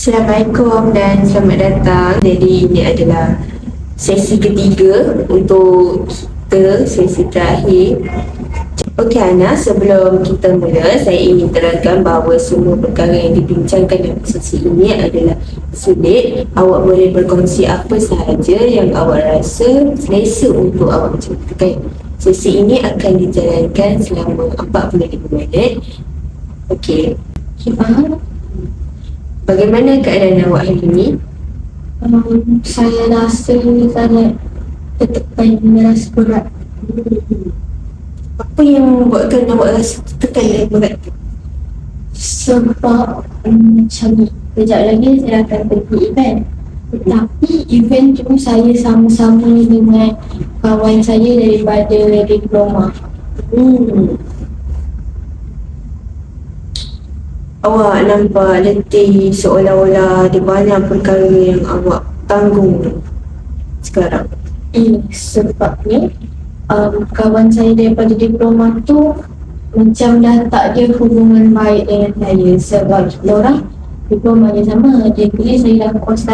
Assalamualaikum dan selamat datang. Jadi ini adalah sesi ketiga untuk kita, sesi terakhir. Okey Ana, sebelum kita mula, saya ingin terangkan bahawa semua perkara yang dibincangkan dalam sesi ini adalah sulit. Awak boleh berkongsi apa sahaja yang awak rasa selesa untuk awak ceritakan. Sesi ini akan dijalankan selama 45 minit. Okey. Bagaimana keadaan awak hari ini? Saya rasa sangat tertekan, merasa berat. Apa yang membuatkan awak rasa tertekan dan berat? Sebab macam kejap lagi saya akan pergi event. Tapi event tu saya sama-sama dengan kawan saya daripada diploma. Awak nampak letih, seolah-olah ada banyak perkara yang awak tanggung sekarang. Sebabnya kawan saya daripada diploma tu macam dah tak ada hubungan baik dengan saya. Sebab kita orang diploma je sama. Dia pilih saya dah kos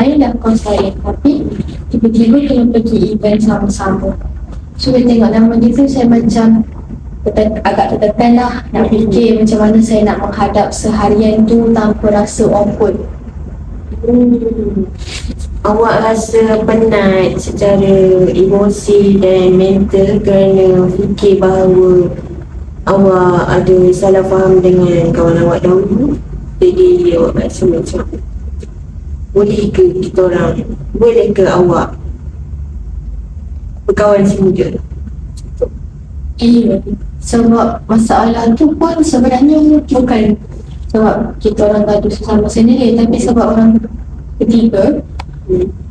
lain. Tapi tiba-tiba kena pergi event sama-sama. So dia tengok nama dia tu, saya macam agak tertekan lah. Nak fikir macam mana saya nak menghadap seharian tu tanpa rasa awkward. Awak rasa penat secara emosi dan mental kerana fikir bahawa awak ada salah faham dengan kawan awak dahulu. Jadi awak rasa macam boleh ke awak berkawan semudah? Sebab masalah tu pun sebenarnya bukan sebab kita orang gaduh sesama sendiri, tapi sebab orang ketiga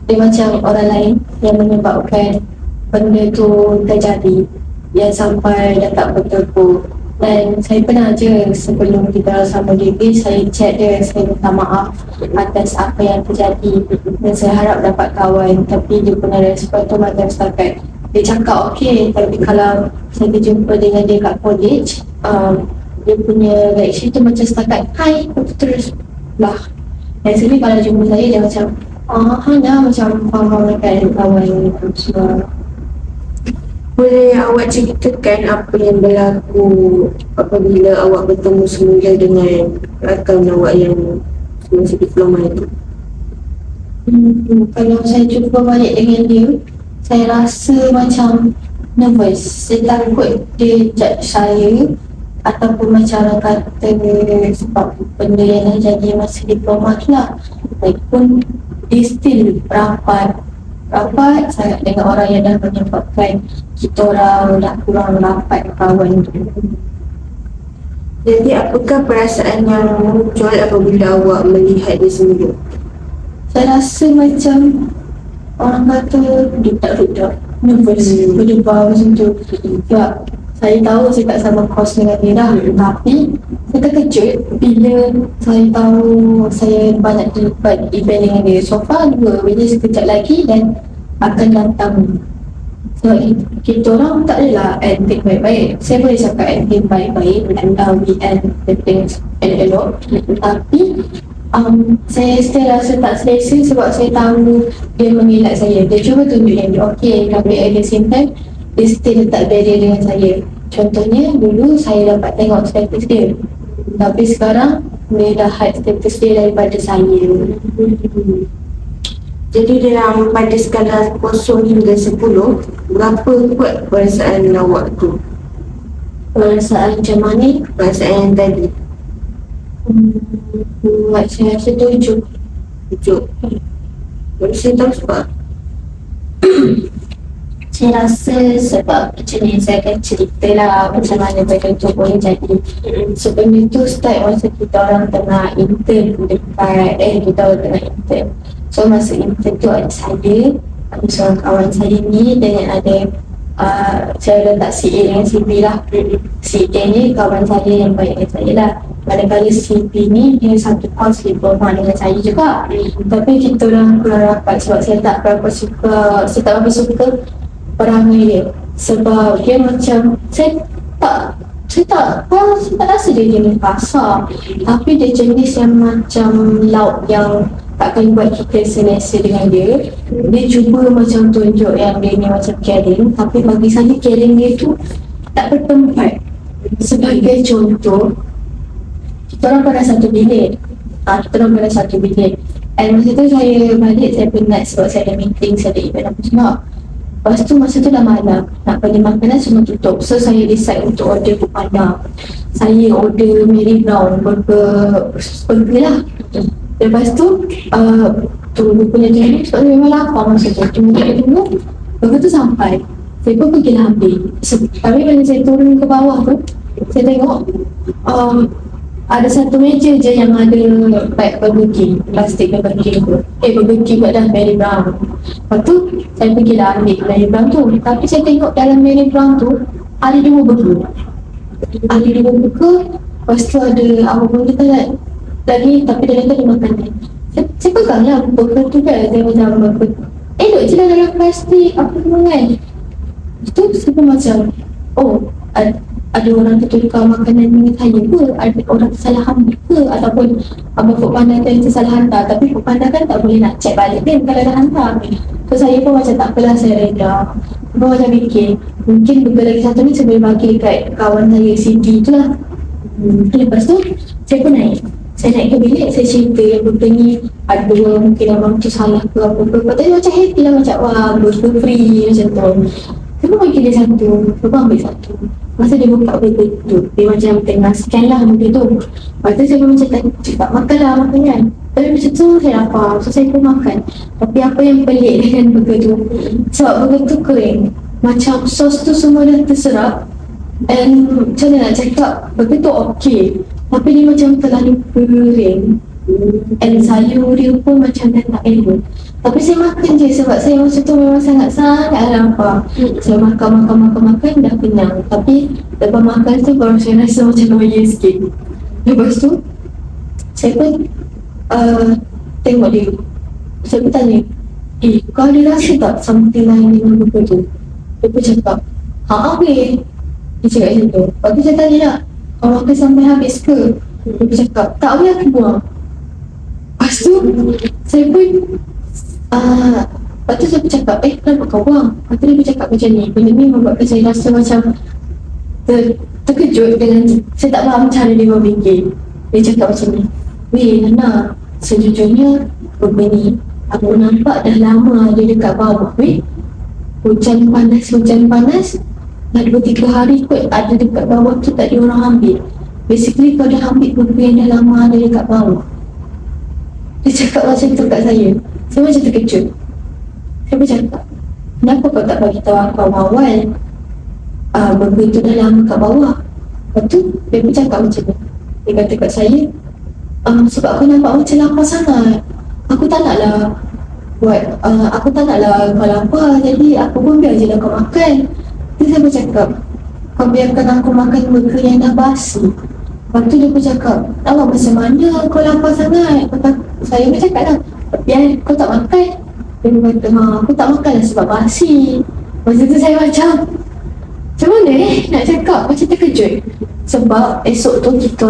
dia macam orang lain yang menyebabkan benda tu terjadi, yang sampai dah tak bertepuk. Dan saya pernah je sebelum kita sama diri, saya chat dia, saya minta maaf atas apa yang terjadi dan saya harap dapat kawan. Tapi dia pernah respon tu macam setakat dia cakap okey, tapi kalau saya jumpa dengan dia kat college, dia punya reaction tu macam setakat hai, terus lah. Dan sekali kalau jumpa saya, dia macam hanya macam faham kan kawan semua. Boleh awak ceritakan apa yang berlaku apabila awak bertemu semula dengan rakan awak yang masih diploma itu? Kalau saya jumpa balik dengan dia, saya rasa macam nervous. Saya takut dia judge saya, ataupun macam orang kata sebab benda yang dah jadi masa diploma tu lah. Lagipun dia still rapat sangat dengan orang yang dah menyebabkan kita orang dah kurang rapat kawan tu. Jadi apakah perasaan yang muncul apabila awak melihat dia semula? Saya rasa macam orang kata redak-redak, nervous, berdebar macam tu. Sebab saya tahu saya tak sama kos dengan dia dah, tapi saya terkejut bila saya tahu saya banyak terlibat event dengan dia. So far 2, bila sekejap lagi dan akan datang. Sebab kita orang tak adalah ending baik-baik. Saya boleh cakap ending baik-baik and we end the things elok. Tapi saya still rasa tak selesa sebab saya tahu dia mengelak saya. Dia cuba tunjuk yang dia okey, tapi at the same time dia still letak barrier dengan saya. Contohnya dulu saya dapat tengok status dia, tapi sekarang dia dah hide status dia daripada saya. Jadi dalam pada skala 0 hingga 10, berapa kuat perasaan awak tu? Perasaan macam mana? Perasaan yang tadi? Saya rasa 7. Boleh saya tahu sebab? Saya rasa sebab macam ni, saya akan cerita lah macam mana benda tu boleh jadi. So benda tu start masa kita orang tengah intern dekat kita orang tengah intern. So masa intern tu ada saya, ada seorang kawan saya ni, dengan ada saya letak si A dengan si B lah. Si A ni kawan saya yang baik dengan saya lah. Manakala si B ni dia satu kos diploma dengan saya juga. Tapi kita orang kurang rapat sebab saya tak berapa suka perangai dia. Sebab dia macam saya tak rasa dia jenis kasar, tapi dia jenis yang macam laut yang takkan buat kita selesa dengan dia. Dia cuba macam tunjuk yang dia ni macam caring, tapi bagi saya caring dia tu tak bertempat. Sebagai contoh, kita orang pada satu bilik. And masa tu saya balik, saya penat sebab saya ada meeting, saya ada event apa semua. Lepas tu masa tu dah malam, nak beli makanan semua tutup. So saya decide untuk order Foodpanda. Saya order Mary Brown burger lah. Lepas tu tunggu punya journey sebab saya memang lapar masa tu. Tunggu burger tu sampai. Saya pun pergilah ambil. Tapi bila saya turun ke bawah tu, saya tengok ada satu meja je yang ada bag Burger King, plastik Burger King tu. Burger King dah Mary Brown. Lepas tu saya pergilah ambil Mary Brown tu. Tapi saya tengok dalam Mary Brown tu ada 2 burger. Lepas tu ada apa benda tu lagi, tapi dalam tu ada makanan. Saya pegang lah burger tu kan. Saya macam elok je lah dalam plastik apa semua kan. Itu saya pun macam ada orang tertukar makanan dengan saya ke? Ada orang tersalah ambil ke? Ataupun Abang Foodpanda tu yang tersalah hantar. Tapi Foodpanda kan tak boleh nak check balik kan kalau dah hantar. So saya pun macam tak apalah, saya reda. Saya pun macam fikir mungkin burger lagi satu ni saya boleh bagi dekat kawan saya Cindy tu lah. Lepas tu saya pun naik. Saya naik ke bilik, saya cerita yang burger ni ada 2, mungkin abang tu salah ke apa-apa. Lepas tu macam happy lah, macam wah burger free macam tu. Saya pun bagi dia satu, saya pun ambil satu. Masa dia buka burger tu, dia macam tengah scan lah burger tu. Lepas tu saya pun macam tak makan lah makanan. Tapi macam tu saya lapar, so saya pun makan. Tapi apa yang pelik dengan burger tu, sebab burger tu kering, macam sos tu semua dah terserap. And macam mana nak cakap, burger tu okey, tapi dia macam terlalu kering. And sayur dia pun macam dah tak elok. Tapi saya makan je sebab saya masa tu memang sangat-sangat lapar. Saya makan dah kenyang. Tapi lepas makan tu baru saya rasa macam loya sikit. Lepas tu saya pun tengok dia. Saya pun tanya, kau ada rasa tak something lain dengan burger tu? Dia pun cakap, habis. Dia cakap macam tu. Lepas tu saya tanya lah, kau makan sampai habis ke? Dia pun cakap, tak boleh aku buang. Lepas tu saya pun lepas tu saya pun cakap, kenapa kau buang? Lepas tu dia pun cakap macam ni. Benda ni membuatkan saya rasa macam terkejut dengan saya tak faham cara dia berfikir. Dia cakap macam ni, Nana, sejujurnya burger ni aku nampak dah lama dia dekat bawah. Hujan panas dah 2-3 hari kot ada dekat bawah tu, tak ada orang ambil. Basically kau dah ambil burger yang dah lama ada dekat bawah. Dia cakap macam tu kat saya. Saya macam terkejut. Saya pun cakap, kenapa kau tak bagi tahu aku awal-awal? Burger tu dah lama kat bawah. Lepas tu dia pun cakap macam ni. Dia kata kat saya, sebab aku nampak macam lapar sangat. Aku tak naklah kau lapar, jadi aku pun biar je lah kau makan. Jadi saya pun cakap, kau biarkan aku makan burger yang dah basi. Lepas tu dia pun cakap, awak macam mana kau lapar sangat? Saya pun cakap lah, biar kau tak makan. Dia pun kata, aku tak makan lah sebab basi. Masa tu saya macam mana nak cakap, macam terkejut. Sebab esok tu kita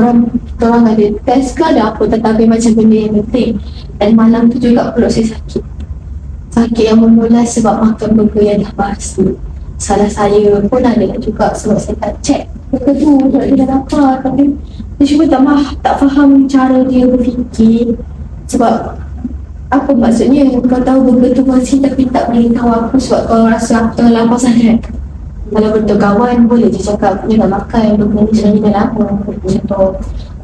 orang ada test ke ada apa, tetapi macam benda yang penting. Dan malam tu juga perut saya sakit yang memulai sebab makan burger yang dah basi. Salah saya pun ada juga sebab saya tak check burger tu sebab dia dah lapar. Tapi saya cuma tak faham cara dia berfikir. Sebab apa maksudnya kau tahu burger tu basi tapi tak boleh tahu aku sebab kau rasa aku tengah lapar sangat. Kalau betul kawan boleh je cakap dia nak makan burger ni sebenarnya dah lama macam tu.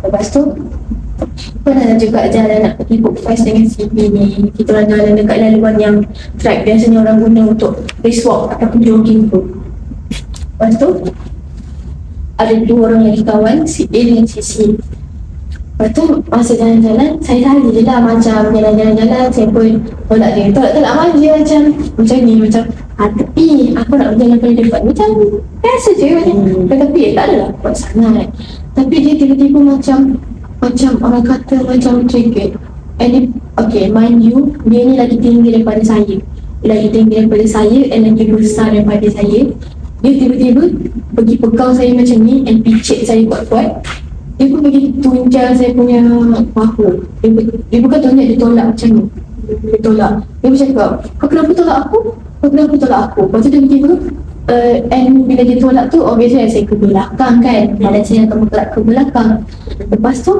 Lepas tu pernah juga jalan nak pergi book fest dengan CV ni. Kita orang jalan dekat laluan yang track biasanya orang guna untuk race walk ataupun jogging tu. Lepas tu ada 2 orang lagi kawan, si A dengan si C. Lepas tu masa jalan-jalan saya lari je lah, macam jalan-jalan saya pun tolak dia, tolak manja macam ni, macam tepi aku nak berjalan pada depan macam biasa je macam tapi tak adalah kuat sangat. Tapi dia tiba-tiba macam orang kata macam trigger. And okay, mind you, dia ni lagi tinggi daripada saya. Dia lagi tinggi daripada saya and lagi besar daripada saya. Dia tiba-tiba pergi pegang saya macam ni and picit saya kuat-kuat. dia pun bagi tunjang saya punya bahu. Dia bukan tunjuk, dia tolak macam ni. Dia tolak. Dia macam cakap, kau kenapa tolak aku? Kau kenapa tolak aku? Lepas tu dia pergi and bila dia tolak tu, obviously saya ke belakang kan. Badan saya akan bergerak ke belakang. Lepas tu,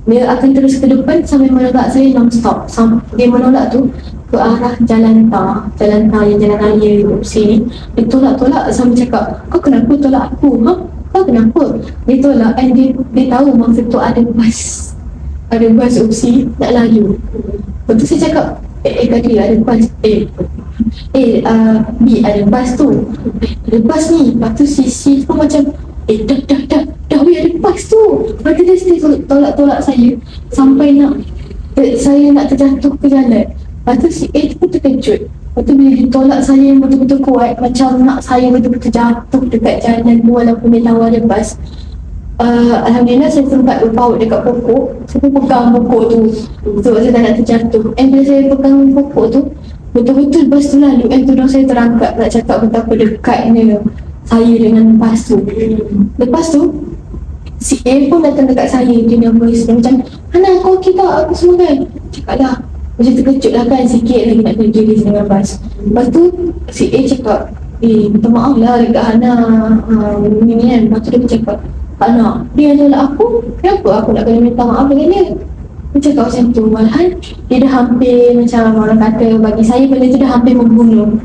dia akan terus ke depan sampai menolak saya non-stop. Dia menolak tu ke arah jalan tar yang jalan raya UPSI ni. Dia tolak-tolak sampai cakap, kau kenapa tolak aku? Kau kenapa? Dia tolak and dia tahu masa tu ada bas UPSI nak lalu. Lepas tu saya cakap, tadi ada bas B ada bas tu, ada bas ni. Lepas tu si pun macam dah weh ada bas tu. Lepas tu dia still tolak saya sampai saya nak terjatuh ke jalan. Lepas tu si A tu pun terkejut. Lepas tu bila dia tolak saya yang betul-betul kuat, macam nak saya betul-betul jatuh dekat jalan walaupun dia tahu ada bas. Alhamdulillah saya sempat berpaut dekat pokok. Saya pun pegang pokok tu sebab saya tak nak terjatuh. And bila saya pegang pokok tu, betul-betul bas tu lalu. And tudung saya terangkat nak cakap betapa dekatnya saya dengan bas tu. Lepas tu si A pun datang dekat saya. Dia nervous. Dia macam, Hana kau okey tak? Aku semua kan? Cakap lah. Macam terkejut lah kan, sikit lagi nak kerja dengan bas. Lepas tu si A cakap, minta maaf lah dekat Hana ni kan. Lepas tu dia cakap, Hana, dia yang tolak aku, kenapa aku nak kena minta maaf dengan dia? Dia cakap macam tu. Malahan dia dah hampir, macam orang kata, bagi saya benda tu dah hampir membunuh.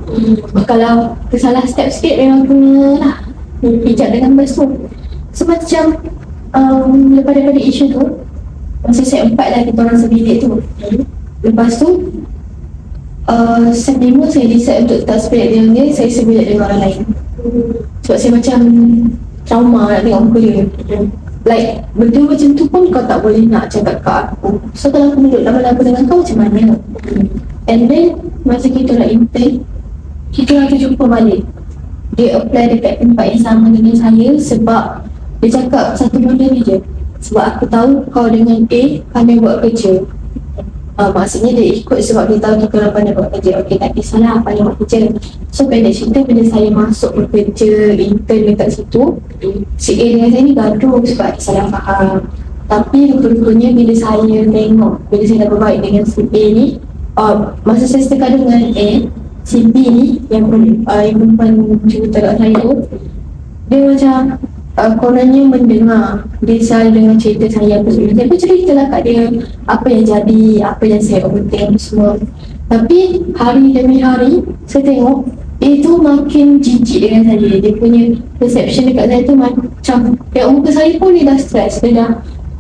Kalau tersalah step sikit memang kena lah hijab dengan bas tu. So macam lepas daripada isu tu, masa set 4 lah kita orang sebilik tu. Lepas tu set 5 saya decide untuk tak sebilik dengan dia, saya sebilik dengan orang lain. Sebab saya macam trauma nak tengok muka dia. Like benda macam tu pun kau tak boleh nak cakap kat aku. So kalau aku duduk lama-lama dengan kau macam mana? And then masa kita nak intern, kita orang jumpa balik. Dia apply dekat tempat yang sama dengan saya sebab dia cakap satu benda ni je. Sebab aku tahu kau dengan A pandai buat kerja. Maksudnya dia ikut sebab dia tahu kita orang pandai buat kerja. Okey, tak kisahlah pandai buat kerja. So pendek cerita, bila saya masuk bekerja intern dekat situ, si A dengan saya ni gaduh sebab ada salah faham. Tapi rupa-rupanya bila saya tengok, bila saya dah berbaik dengan si A ni, masa saya setekan dengan A, si B ni yang perempuan cerita kat saya tu, dia macam kononnya mendengar. Dia selalu dengar cerita saya apa semua. Saya pun ceritalah kat dia apa yang jadi, apa yang saya overthink semua. Tapi hari demi hari saya tengok itu makin jijik dengan saya. Dia punya perception dekat saya tu macam tengok muka saya pun dia dah stress, dia dah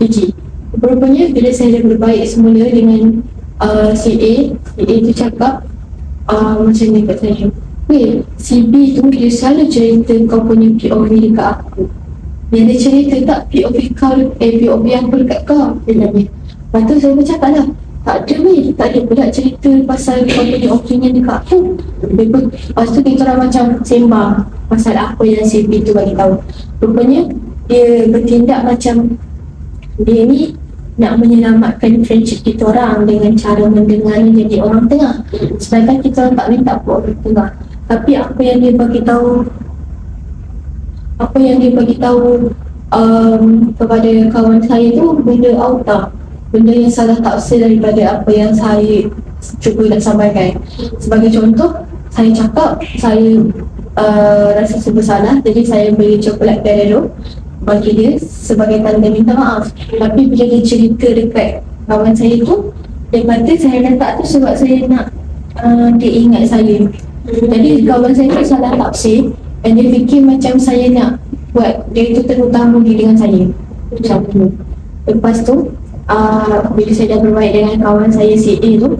jijik. Rupanya bila saya dah berbaik semula dengan si A tu cakap macam ni kat saya, weh, si B tu dia selalu cerita kau punya POV dekat aku. Yang dia cerita tak POV aku dekat kau, dia tanya. Lepas tu saya bercakap lah, tak ada weh, tak ada pula cerita pasal kau punya opinion dekat aku. Lepas tu kita orang macam sembang pasal apa yang si B tu bagi tahu. Rupanya dia bertindak macam dia ni nak menyelamatkan friendship kita orang dengan cara mendengar jadi orang tengah. Sedangkan kita orang tak minta buat orang tengah. Tapi apa yang dia bagi tahu kepada kawan saya tu benda auta, benda yang salah tafsir daripada apa yang saya cuba nak sampaikan. Sebagai contoh, saya cakap saya rasa bersalah, jadi saya beli coklat Ferrero bagi dia sebagai tanda minta maaf. Tapi bila dia cerita dekat kawan saya tu, dia kata saya letak tu sebab saya nak dia ingat saya. Jadi kawan saya tu salah tafsir dan dia fikir macam saya nak buat dia tu terutama dengan saya macam tu. Lepas tu bila saya dah berbaik dengan kawan saya si A tu,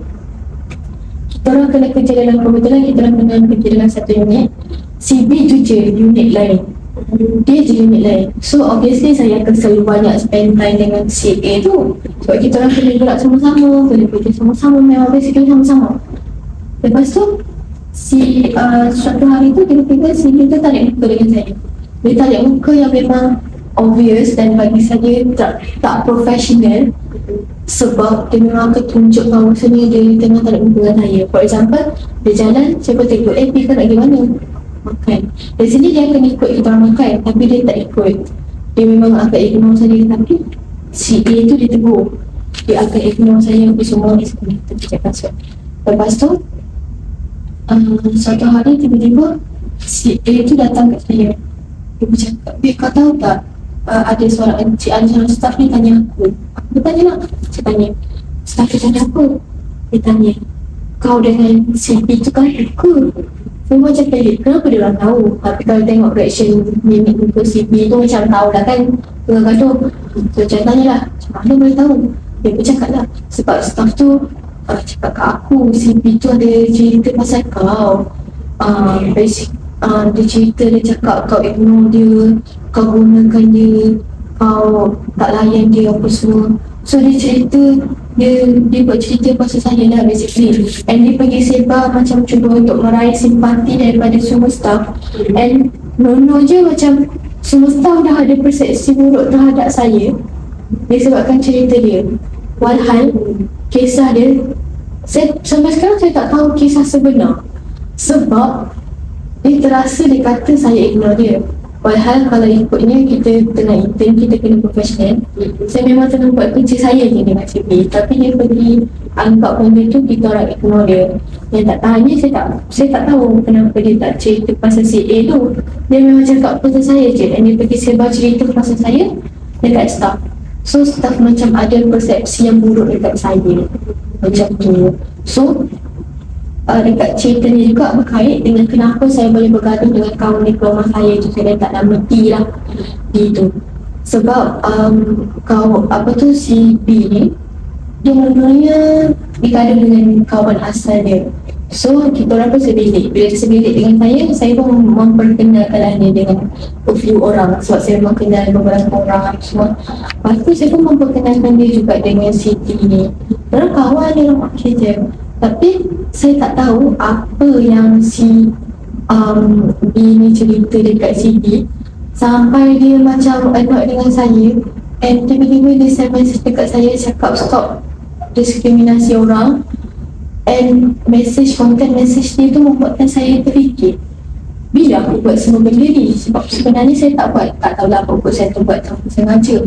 kita orang kena kerja dalam, kebetulan kita orang kena kerja dalam satu unit. Si B tu je unit lain, dia je unit lain. So obviously saya akan selalu banyak spend time dengan si A tu sebab kita orang kena gerak sama-sama, kena kerja sama-sama, memang basically sama-sama. Lepas tu suatu hari tu tiba-tiba si B tu tarik muka dengan saya. Dia tarik muka yang memang obvious dan bagi saya tak professional, sebab dia memang akan tunjuk bahawasanya dia tengah tarik muka dengan saya. For example, dia jalan, saya pun tengok, P kau nak pergi mana? Makan. Dari sini dia akan ikut kita orang makan, tapi dia tak ikut. Dia memang agak ignore saya. Tapi si A tu dia tegur, dia akan ignore saya apa semua ni semua kita cakap password. Lepas tu suatu hari tiba-tiba si A tu datang kat saya. Dia bercakap, "Babe, kau tahu tak, ada seorang staff ni tanya aku tanya lah." Saya tanya, "Staff dia tanya apa?" Dia tanya, "Kau dengan si B tu kan ke?" Saya macam pelik, kenapa dia orang tahu? Tapi kalau tengok reaction mimik muka si B tu macam tahu lah kan, tengah gaduh. So macam tanya lah, macam mana boleh tahu? Dia bercakap lah, sebab staff tu cakap kat aku, si B tu ada cerita pasal kau. Dia cerita, dia cakap kau ignore dia, kau gunakan dia, kau tak layan dia apa semua. So dia cerita, dia buat cerita pasal saya lah basically. And dia pergi sebar macam cuba untuk meraih simpati daripada semua staff. And Nono je macam semua staff dah ada persepsi buruk terhadap saya disebabkan cerita dia. Walhal kisah dia, sampai sekarang saya tak tahu kisah sebenar. Sebab dia terasa dia kata saya ignore dia. Padahal kalau ikutnya kita tengah intern, kita kena profesional. Saya memang tengah buat kerja saya je dengan CP, tapi dia pergi anggap benda tu kita orang ignore dia. Yang tak tahannya saya tak tahu kenapa dia tak cerita pasal si A tu. Dia memang cakap pasal saya je, dan dia pergi sebar cerita pasal saya dekat staff. So staff macam ada persepsi yang buruk dekat saya macam tu. So dekat cerita ni juga berkait dengan kenapa saya boleh bergaduh dengan kawan diploma saya tu. Saya tak nak mati lah gitu. Sebab si B ni, dia mula-mulanya bergaduh dengan kawan asal dia. So kita orang pun sebilik. Bila sebilik dengan saya pun memperkenalkan dia dengan a few orang, sebab saya memang kenal beberapa orang semua. Lepas tu saya pun memperkenalkan dia juga dengan Siti ni. Mereka kawan, dia orang okay je. Tapi saya tak tahu apa yang si B ni cerita dekat CD sampai dia macam annoyed dengan saya. And tiba-tiba dia send message dekat saya cakap stop diskriminasi orang. And content message dia tu membuatkan saya terfikir, bila aku buat semua benda ni? Sebab sebenarnya saya tak tahulah apa saya tu buat tanpa sengaja.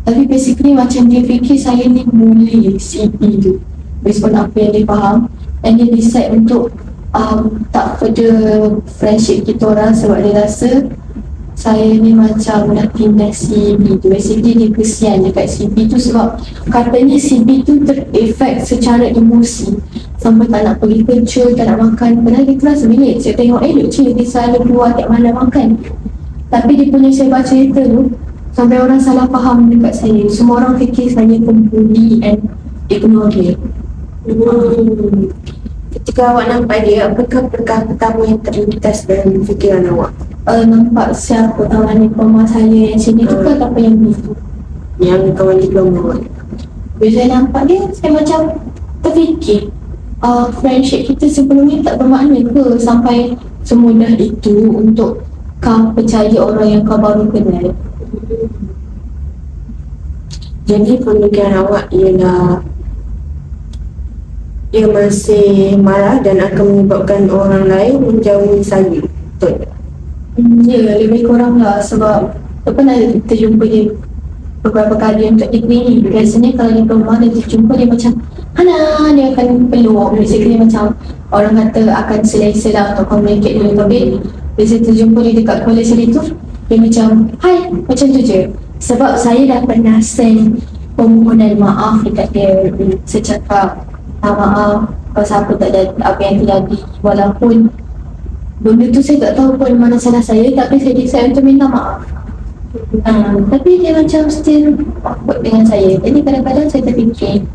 Tapi basically macam dia fikir saya ni bully si B tu based on apa yang dia faham. And dia decide untuk tak further friendship kita orang sebab dia rasa saya ni macam nak tindas si B tu. Basically dia kesian dekat si B tu sebab katanya si B tu terefek secara emosi sampai tak nak pergi kerja, tak nak makan. Padahal dia kelas bilik, saya tengok elok je dia selalu keluar tiap malam makan. Tapi dia punya sebar cerita tu sampai orang salah faham dekat saya. Semua orang fikir saya pembuli and ignore dia. Ketika awak nampak dia, apakah perkara pertama yang terlintas dalam fikiran awak? Nampak siapa kawan diploma saya yang sini tu ke apa yang B tu? Yang kawan diploma awak. Bila saya nampak dia, saya macam terfikir friendship kita sebelum ni tak bermakna ke sampai semudah itu untuk kau percaya orang yang kau baru kenal. Jadi pemikiran awak ialah dia masih marah dan akan menyebabkan orang lain menjauhi saya, betul? Ya, lebih kurang lah. Sebab saya pernah terjumpa dia beberapa kali untuk degree ni. Biasanya kalau diploma dia terjumpa dia macam Hana, dia akan peluk. Basically macam orang kata akan selesa lah untuk communicate dulu. Tapi bila saya terjumpa dia dekat college hari tu, dia macam hai, macam tu je. Sebab saya dah pernah send permohonan maaf dekat dia. Saya cakap maaf pasal apa yang terjadi, walaupun benda tu saya tak tahu pun mana salah saya, tapi saya decide untuk minta maaf. Tapi dia macam still awkward dengan saya. Jadi kadang-kadang saya terfikir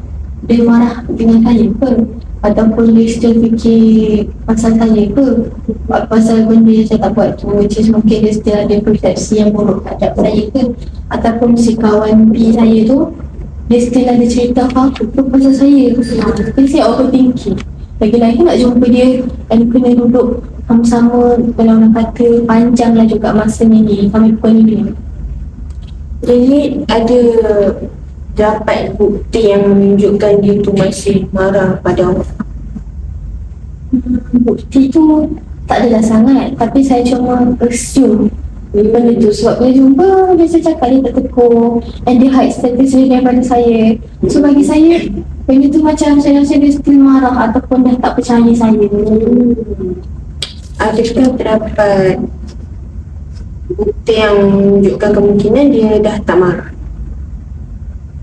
dia marah dengan saya ke, ataupun dia still fikir pasal saya ke, pasal benda yang saya tak buat tu, which is mungkin dia still ada persepsi yang buruk terhadap saya ke, ataupun si kawan B saya tu dia still ada cerita apa-apa pasal saya. Jadi saya overthinking. Lagi-lagi nak jumpa dia dan kena duduk sama-sama, kalau orang kata panjang lah juga masanya ni sampai pukul ni. Jadi ada dapat bukti yang menunjukkan dia tu masih marah pada awak? Bukti tu tak adalah sangat, tapi saya cuma assume Benda tu sebab bila jumpa dia cakap dia tak tegur and dia hide status dia daripada saya. So bagi saya benda tu macam saya rasa dia still marah ataupun dah tak percaya saya. Adakah terdapat bukti yang menunjukkan kemungkinan dia dah tak marah?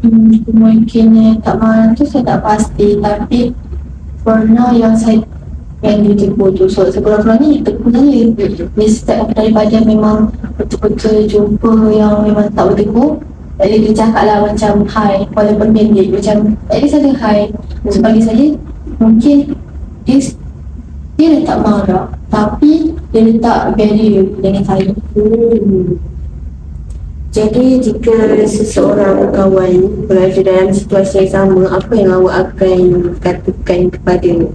Kemungkinan tak marah tu saya tak pasti, tapi for now yang dia tegur tu, so sekurang-kurangnya dia tegur saya. Dia step daripada memang betul-betul jumpa yang memang tak bertegur, jadi dia cakap lah macam hi, walaupun pendek macam at least ada hi. So bagi saya mungkin dia dah tak marah, tapi dia letak barrier dengan saya. Jadi jika seseorang kawan berada dalam situasi yang sama, apa yang awak akan katakan kepadanya?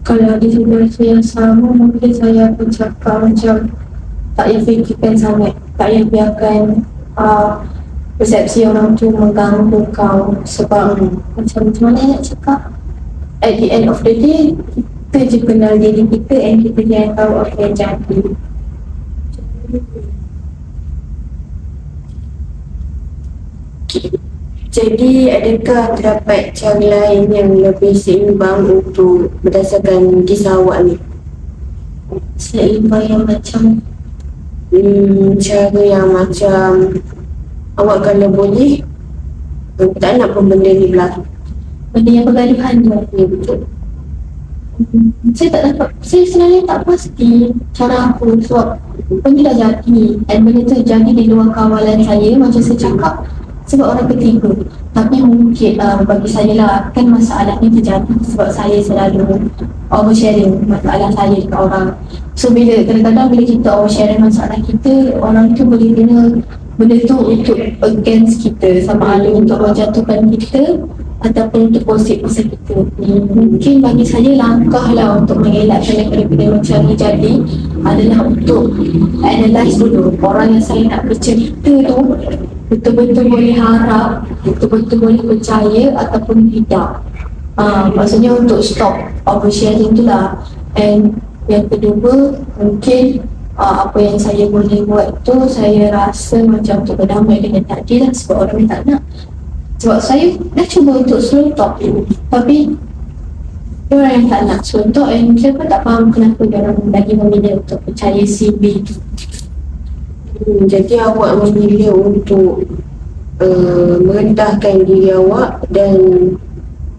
Kalau di situasi yang sama, mungkin saya akan cakap macam tak payah fikirkan sangat, tak payah biarkan persepsi orang tu mengganggu kau. Sebab macam mana nak cakap, at the end of the day kita je kenal diri kita and kita je yang tahu apa yang jadi. Jadi adakah terdapat cara lain yang lebih seimbang untuk berdasarkan kisah awak ni? Seimbang yang macam Cara yang macam awak kalau boleh tak nak pun benda ni berlaku. benda yang pergaduhan tu. Ya, betul. Saya sebenarnya tak pasti cara aku sebab benda dah jadi dan benda tu jadi di luar kawalan saya, macam saya cakap, sebab orang ketiga. Tapi mungkin bagi saya lah, kan masalah ni terjadi sebab saya selalu oversharing masalah saya dekat orang. So bila kadang-kadang bila kita oversharing masalah kita, orang tu boleh guna benda tu untuk against kita, sama ada untuk menjatuhkan kita ataupun untuk gosip pasal kita. Mungkin bagi saya langkah lah untuk mengelakkan daripada benda macam ni jadi adalah untuk analyse dulu orang yang saya nak bercerita tu betul-betul boleh harap, betul-betul boleh percaya ataupun tidak. Maksudnya untuk stop oversharing tu lah. And yang kedua, mungkin apa yang saya boleh buat tu, saya rasa macam untuk berdamai dengan takdir lah, sebab orang ni tak nak. Sebab saya dah cuba untuk slow talk tu, tapi dia orang yang tak nak slow talk, and saya pun tak faham kenapa dia orang lagi memilih untuk percaya si B tu. Jadi awak memilih untuk merendahkan diri awak dan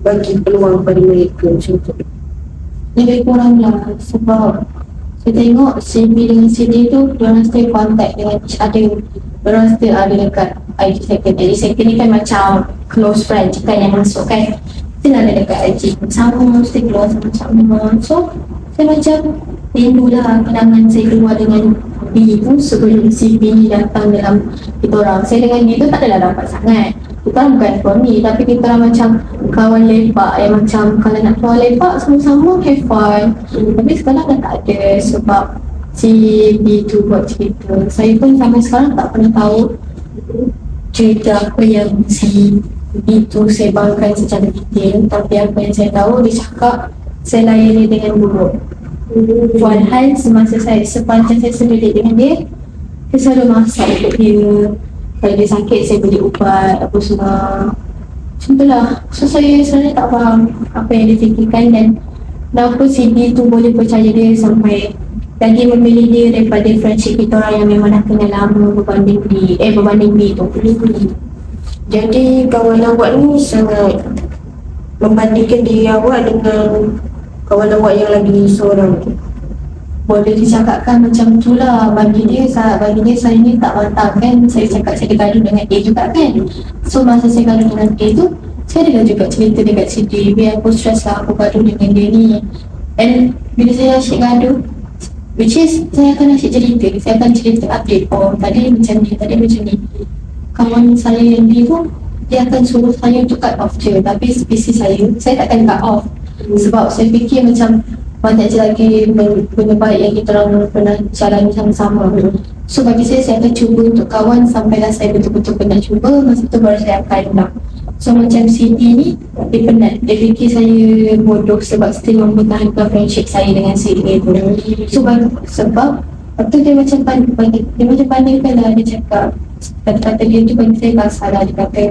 bagi peluang pada mereka macam tu. Lebih kurang lah, sebab saya tengok si B dengan si D tu diorang stay contact dengan each other. Diorang still ada dekat IG second. IG second ni kan macam close friend kan yang masuk kan, still ada dekat IG sama, still close sama-sama. So saya macam rindu lah kenangan saya keluar dengan B tu sebelum si B ni datang dalam kita orang. Saya dengan D tu tak adalah dapat sangat, kita orang bukan suami, tapi kita orang macam kawan lepak yang macam kalau nak keluar lepak sama-sama have fun. Tapi sekarang dah tak ada sebab si B tu buat cerita. Saya pun sampai sekarang tak pernah tahu cerita apa yang si B tu sebarkan secara detail. Tapi apa yang saya tahu, dia cakap saya layani dengan buruk. Walhal semasa sepanjang saya sendiri dengan dia, saya selalu masak untuk dia. Kalau dia sakit, saya beli ubat apa semua. Macam tu lah. So saya sebenarnya tak faham apa yang dia fikirkan dan kenapa si D tu boleh percaya dia sampai lagi memilih dia daripada friendship kita orang yang memang dah kenal lama berbanding B tu. Jadi kawan awak ni sangat membandingkan diri awak dengan kawan awak yang lagi seorang tu. Boleh dicakapkan macam tu lah. Bagi dia saya ni tak mantap kan. Saya cakap saya gaduh dengan A juga kan. So masa saya gaduh dengan A tu, saya ada juga cerita dekat si D, biar aku stress lah aku gaduh dengan dia ni. And bila saya asyik gaduh, which is saya akan asyik cerita, saya akan cerita update, oh tadi macam ni, tadi macam ni. Kawan saya yang D tu, dia akan suruh saya untuk cut off je, tapi spesies saya takkan cut off. Sebab saya fikir macam banyak je lagi benda baik yang kita orang pernah jalani sama-sama. So bagi saya akan cuba untuk kawan sampailah saya betul-betul penat cuba, masa tu baru saya akan dah. So macam si D ni, dia penat, dia fikir saya bodoh sebab still mempertahankan friendship saya dengan si D tu. So sebab Lepas tu dia macam dia macam bandingkan lah. Dia cakap kata-kata dia tu bagi saya kasar lah. Dia kata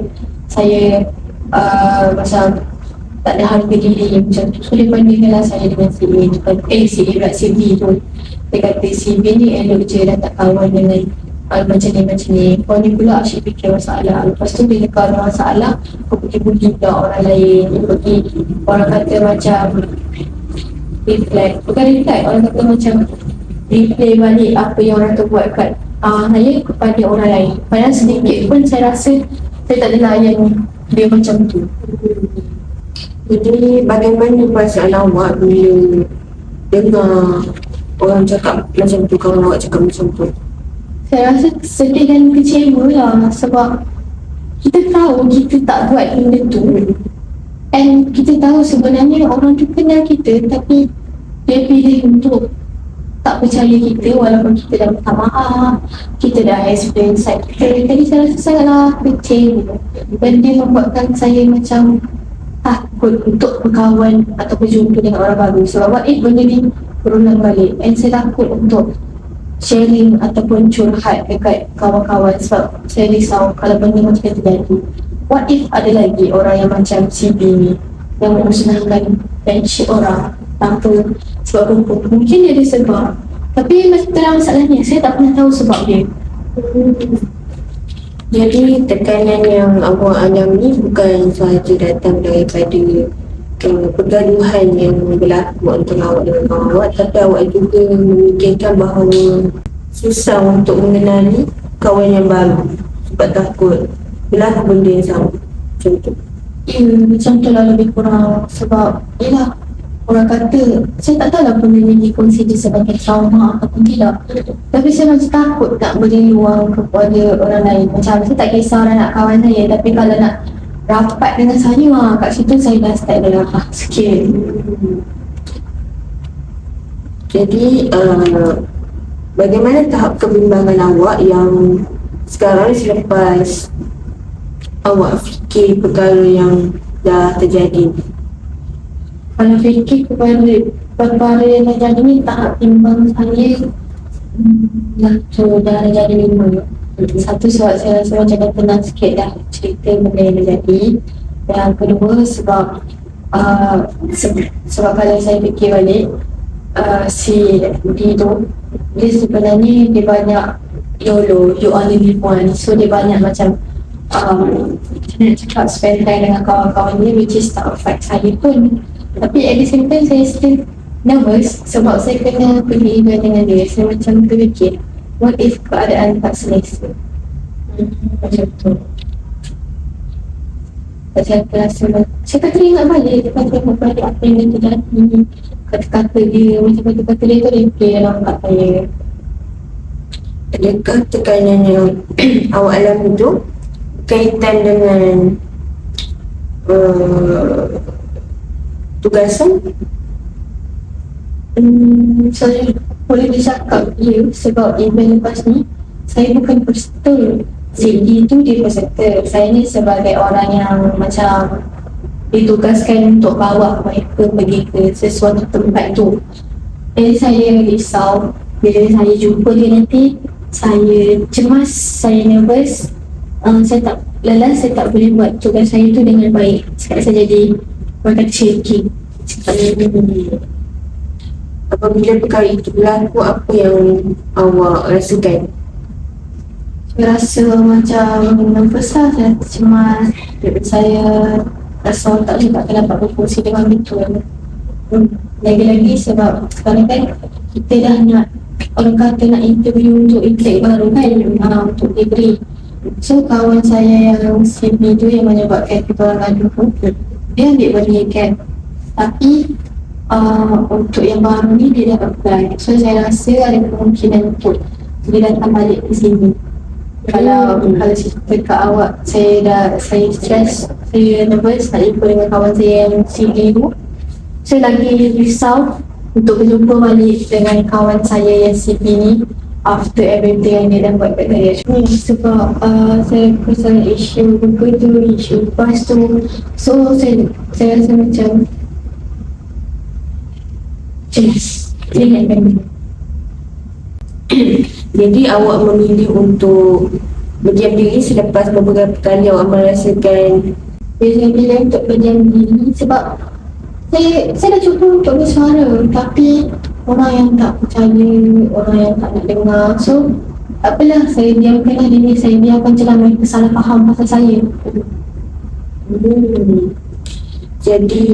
saya macam tak ada harga diri macam tu. So dia bandingkan lah saya dengan si A tu kan. Si A pula, si B tu. Dia kata si B ni elok je dah tak kawan dengan macam ni. Kau ni pula asyik fikir masalah. Lepas tu bila kau ada masalah, kau pergi bully pula orang lain. Kau pergi, orang kata macam reflect. Bukan reflect, orang kata macam replay balik apa yang orang tu buat kat saya kepada orang lain. Padahal sedikit pun saya rasa saya tak ada layan dia macam tu. Jadi bagaimana perasaan awak bila dengar orang cakap macam tu, kawan awak cakap macam tu? Saya rasa sedih dan kecewa lah sebab kita tahu kita tak buat benda tu, and kita tahu sebenarnya orang tu kenal kita tapi dia pilih untuk tak percaya kita walaupun kita dah minta maaf, kita dah explain side kita. Jadi saya rasa sangatlah kecewa dan dia membuatkan saya macam takut untuk berkawan atau berjumpa dengan orang baru. Sebab what if benda ni berulang balik, and saya takut untuk sharing ataupun curhat dekat kawan-kawan sebab saya risau kalau benda macam ni terjadi. What if ada lagi orang yang macam si B ni yang memusnahkan friendship orang tanpa sebab apa? Mungkin dia ada sebab, tapi terang masalahnya saya tak pernah tahu sebab dia. Jadi tekanan yang awak alami bukan sahaja datang daripada pergaduhan yang berlaku antara awak dengan kawan awak, tapi awak juga memikirkan bahawa susah untuk mengenali kawan yang baru sebab takut berlaku benda yang sama macam tu. Ya, macam tu lah lebih kurang. Sebab yelah, orang kata saya tak tahu lah benda ni dikonsider sebagai trauma ataupun tidak, tapi saya macam takut nak beri ruang kepada orang lain. Macam saya tak kisah orang nak kawan saya, tapi kalau nak rapat dengan saya, kat situ saya dah start dah sikit. Jadi bagaimana tahap kebimbangan awak yang sekarang selepas awak fikir perkara yang dah terjadi? Kalau fikir kepada perkara yang dah jadi ni, tahap bimbang saya dah jadi 5. Satu sebab saya rasa macam dah tenang sikit dah cerita benda yang dah jadi. Yang kedua sebab sebab kalau saya fikir balik, si D tu dia sebenarnya dia banyak YOLO, you only live once. So dia banyak macam macam nak cakap spend time dengan kawan-kawan dia, which is tak affect saya pun. Tapi at the same time saya still nervous sebab saya kena pergi event dengan dia. Saya macam terfikir, what if keadaan tak selesa? Macam tu. Saya rasa, saya tak teringat balik, saya tengok balik apa yang terjadi, kata-kata dia, macam kata-kata dia tu replay dalam otak saya. Adakah tekanan yang awak alami tu berkaitan dengan tugasan? Saya boleh bercakap ya, sebab event lepas ni saya bukan peserta. Si D tu dia peserta. Saya ni sebagai orang yang macam ditugaskan untuk bawa mereka pergi ke sesuatu tempat tu. Jadi saya risau bila saya jumpa dia nanti. Saya cemas, saya nervous, saya tak lelas, saya tak boleh buat tugas saya tu dengan baik. Sekarang saya jadi orang kata shaking. Apabila perkara itu berlaku, apa yang awak rasakan? Saya rasa macam nervous lah, saya cemas, saya rasa otak saya tak dapat berfungsi dengan betul. Lagi-lagi sebab sekarang kan kita dah nak, orang kata nak interview untuk intake baru kan, untuk degree. So kawan saya yang CB tu yang menyebabkan kita orang gaduh tu, dia ambil berniagaan. Tapi untuk yang baru ni dia dah apply. So saya rasa ada kemungkinan untuk dia datang balik ke sini. Kalau cerita kat awak, saya stress, saya nervous nak jumpa dengan kawan saya yang CB tu. Saya lagi risau untuk berjumpa balik dengan kawan saya yang CB ni after everything yang dia dah buat kat saya. Sebab saya pasal isu buku tu, isu lepas tu. So saya rasa macam jelas ingatkan. Jadi awak memilih untuk berdiam diri selepas beberapa kali awak merasakan. Saya pilih untuk berdiam diri sebab saya dah cuba untuk bersuara, tapi orang yang tak percaya, orang yang tak nak dengar. So apalah, saya diamkanlah diri saya, biarkan je lah mereka salah faham pasal saya. Jadi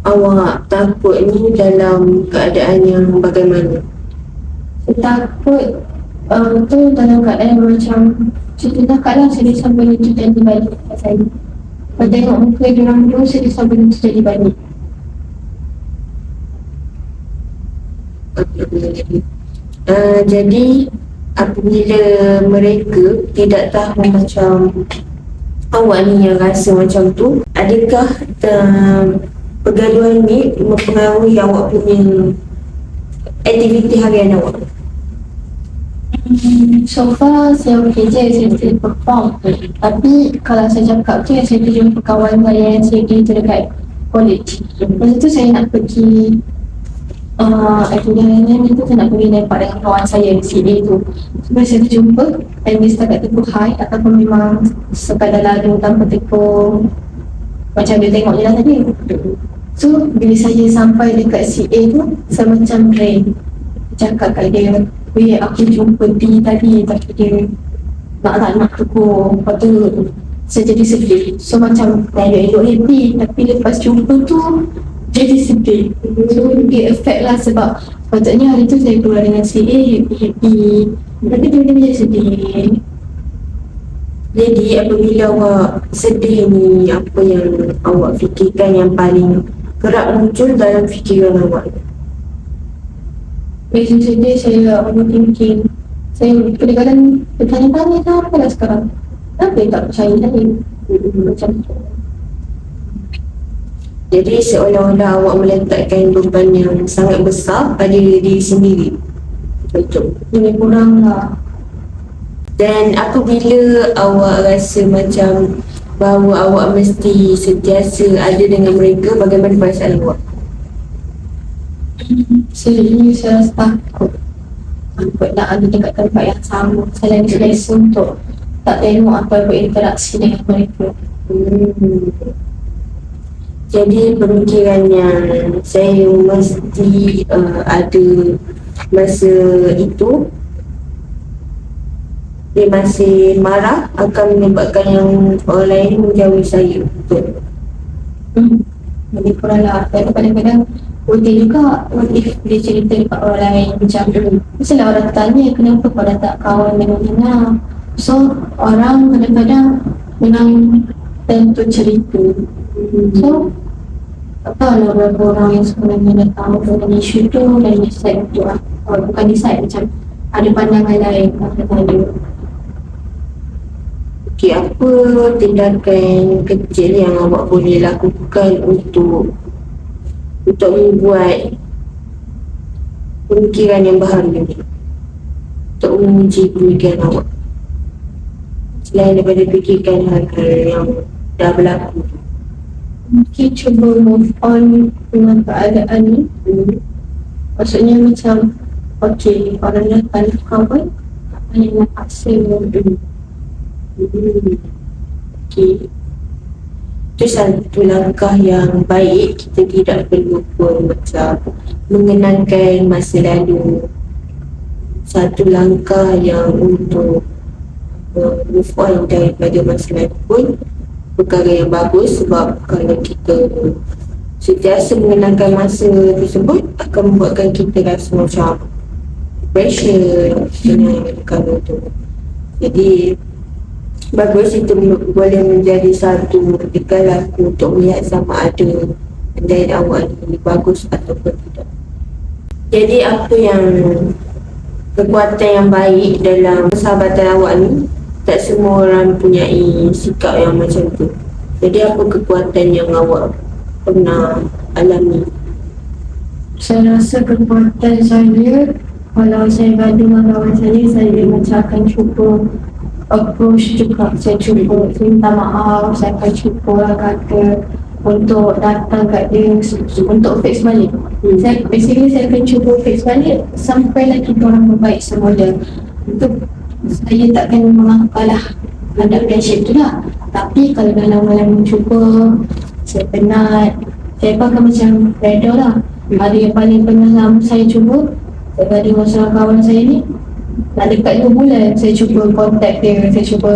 awak takut ni dalam keadaan yang bagaimana? Saya takut tu dalam keadaan macam cerita cakap lah, sedih sampai itu jadi balik kat saya. Kalau tengok muka diorang dulu, sedih sampai itu jadi balik. Jadi apabila mereka tidak tahu macam awak ni yang rasa macam tu, adakah pergaduhan ni mempengaruhi awak punya aktiviti harian awak? So far saya okey je, saya still perform. Tapi kalau saya cakap tu, saya pergi jumpa kawan saya yang CD tu dekat college. Lepas tu saya nak pergi aktiviti harian tu, saya nak pergi lepak dengan kawan saya CD tu. Sebab saya terjumpa dan dia setakat tegur hai ataupun memang sekadar lalu tanpa tegur, macam dia tengok je lah tadi. So bila saya sampai dekat CA tu, saya macam rain cakap kat dia, weh aku jumpa D tadi tapi dia nak tegur. Lepas tu saya jadi sedih. So macam elok-elok happy, tapi lepas jumpa tu jadi sedih. So dia affect lah sebab patutnya hari tu saya keluar dengan CA happy, tapi dia jadi sedih. Jadi apabila awak sedih ni, apa yang awak fikirkan yang paling kerap muncul dalam fikiran awak? Bila sedih saya overthinking. Saya kadang-kadang bertanya-tanya kenapa lah sekarang, kenapa dia tak percaya saya, macam tu. Jadi seolah-olah awak meletakkan beban yang sangat besar pada diri sendiri. Betul. Lebih kurang lah. Dan apabila awak rasa macam bahawa awak mesti sentiasa ada dengan mereka, bagaimana perasaan awak? Sejujurnya saya rasa takut nak ada dekat tempat yang sama. Saya lagi selesa untuk tak tengok atau berinteraksi dengan mereka. Jadi pemikiran yang saya mesti ada masa itu, dia masih marah akan menyebabkan yang orang lain menjauhi saya. Betul. Lebih kurang lah. Dan kadang-kadang boleh juga dia cerita dekat orang lain macam mestilah orang tanya kenapa kau dah tak kawan dengan Nina. So orang kadang-kadang memang tentu cerita. So tak tahulah berapa orang yang sebenarnya dah tahu dengan isu tu dan decide untuk bukan decide, macam ada pandangan lain daripada dia. Okey, apa tindakan kecil yang awak boleh lakukan untuk membuat pemikiran yang baharu ni, untuk menguji pemikiran awak selain daripada fikirkan hal-hal yang dah berlaku? Mungkin cuba move on dengan keadaan ni. Maksudnya macam okey, orang datang kawan, apa yang nak paksa Okey, itu satu langkah yang baik. Kita tidak perlu pun macam mengenangkan masa lalu. Satu langkah yang untuk move on daripada masa lalu pun perkara yang bagus, sebab kalau kita sentiasa mengenangkan masa tersebut akan membuatkan kita rasa macam pressure dengan perkara tu. Jadi bagus, itu boleh menjadi satu bekal aku untuk melihat sama ada dan awak ni bagus ataupun tidak. Jadi apa yang kekuatan yang baik dalam persahabatan awak ni? Tak semua orang mempunyai sikap yang macam tu. Jadi apa kekuatan yang awak pernah alami? Saya rasa kekuatan saya, kalau saya gaduh dengan kawan saya macam akan cuba approach juga. Saya cuba minta maaf, saya akan cuba lah kata untuk datang kat dia untuk fix balik. Saya akan cuba fix balik sampailah kita orang berbaik semula. Untuk saya takkan mengapalah hadap friendship tu lah. Tapi kalau dah lama-lama cuba, saya penat, saya pun akan macam reda lah. Ada yang paling pernah lama saya cuba, saya ada masalah kawan saya ni, nak dekat 2 bulan saya cuba contact dia, saya cuba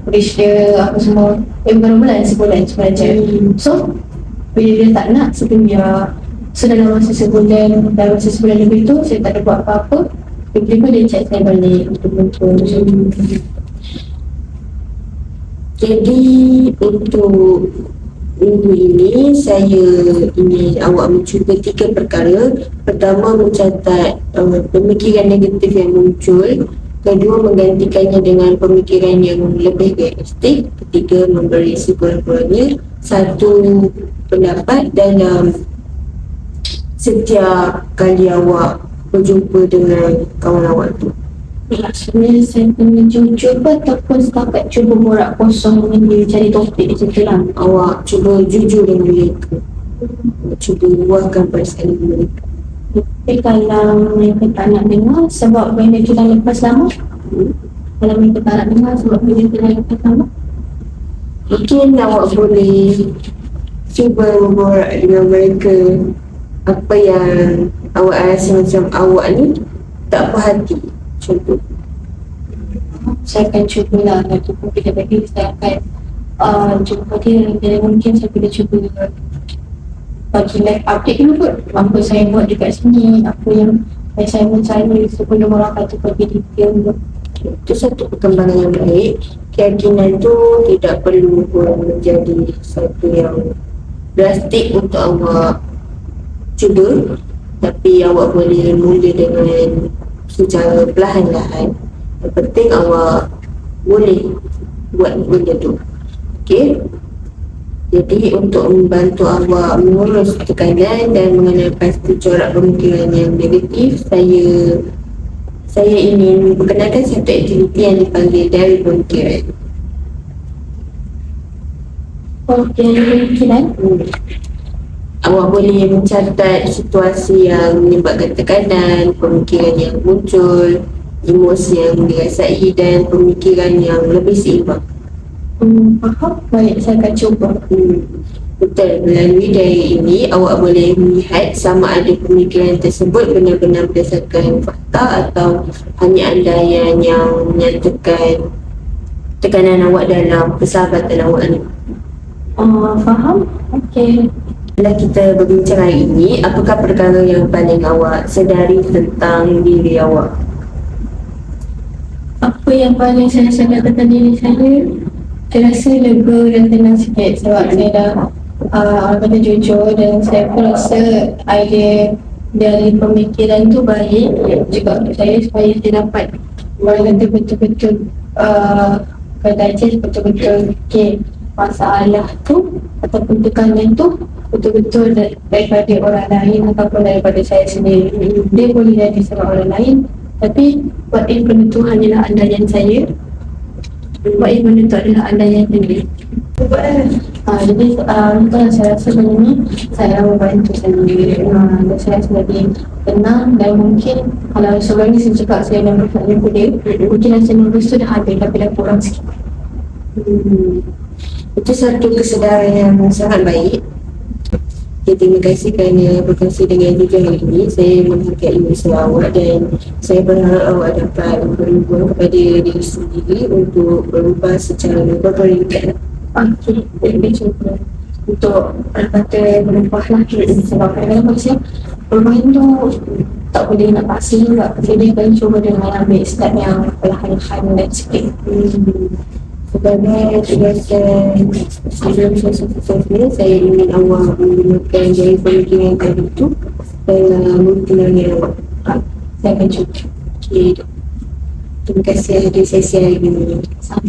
reach dia apa semua. Bukan 2 bulan, sebulan sebenarnya. So bila dia tak nak, saya biar. So dalam masa sebulan lebih tu saya tak ada buat apa-apa. Tiba-tiba dia chat saya balik betul-betul. Jadi untuk minggu ini saya ingin awak mencuba 3 perkara. Pertama, mencatat pemikiran negatif yang muncul. Kedua, menggantikannya dengan pemikiran yang lebih realistik. Ketiga, memberi sekurang-kurangnya 1 pendapat dalam setiap kali awak berjumpa dengan kawan awak tu. Sebenarnya saya kena jujur ke ataupun setakat cuba borak kosong dengan dia cari topik macam tu lah. Awak cuba jujur dengan mereka, cuba luahkan perasaan mereka. Tapi kalau mereka tak nak dengar sebab benda tu dah lepas lama, kalau mereka tak nak dengar sebab benda tu dah lepas lama, Mungkin awak boleh cuba berborak dengan mereka apa yang awak rasa macam awak ni tak puas hati. Contoh, saya akan cubalah. Nanti pun kita bagi saya akan jumpa dia. Jadi mungkin saya boleh cuba bagi live update dulu kot apa saya buat dekat sini, apa yang saya mencari sebelum orang kata pergi detail. itu satu perkembangan yang baik. Keyakinan tu tidak perlu pun menjadi satu yang drastik untuk awak cuba, tapi awak boleh mula dengan secara perlahan-lahan. Yang penting awak boleh buat benda tu. Okey. Jadi untuk membantu awak mengurus tekanan dan mengenal pasti corak pemikiran yang negatif, saya ingin perkenalkan satu aktiviti yang dipanggil dari pemikiran. Okey, pemikiran. Awak boleh mencatat situasi yang menyebabkan tekanan, pemikiran yang muncul, emosi yang dirasai dan pemikiran yang lebih seimbang. Faham? Baik, saya akan cuba. Betul, melalui daya ini awak boleh melihat sama ada pemikiran tersebut benar-benar berdasarkan fakta atau hanya andaian yang menyatakan tekanan awak dalam persahabatan awak ni. Faham? Okey. Bila kita berbincang hari ini, apakah perkara yang paling awak sedari tentang diri awak? Apa yang paling saya sedar tentang diri saya rasa lega dan tenang sikit sebab saya dah orang kata jujur, dan saya pun rasa idea dari pemikiran tu baik juga untuk saya supaya saya dapat orang kata betul-betul digest betul-betul masalah tu ataupun tekanan tu betul-betul daripada orang lain ataupun daripada saya sendiri. Dia boleh jadi sama orang lain, tapi what if benda tu hanyalah andaian saya, what if benda tu adalah andaian sendiri. Jadi kalau saya rasa benda ni saya membantu sendiri, dan saya rasa lebih tenang. Dan mungkin kalau sebelum ni saya cakap saya dah jumpa dia, mungkin rasa nervous tu dah ada tapi dah kurang sikit. Itu satu kesedaran yang sangat baik. Okay, terima kasih kerana berkongsi dengan jujur hari ini. Saya menghargai usaha awak dan saya berharap awak dapat berubah kepada diri sendiri untuk berubah secara berperingkat. Okey, saya cuba untuk kata berubah lah. Sebab kadang-kadang manusia perubahan tu tak boleh nak paksa juga. Jadi kalian cuba dengan ambil step yang perlahan-lahan dan sikit. Sebagai tugasan sebelum selesai, saya ingin awak menggunakan jari pemikiran tadi itu dalam rutinan awak. Saya akan cuba. Okay. Terima kasih hadir sesi hari ini. Sama.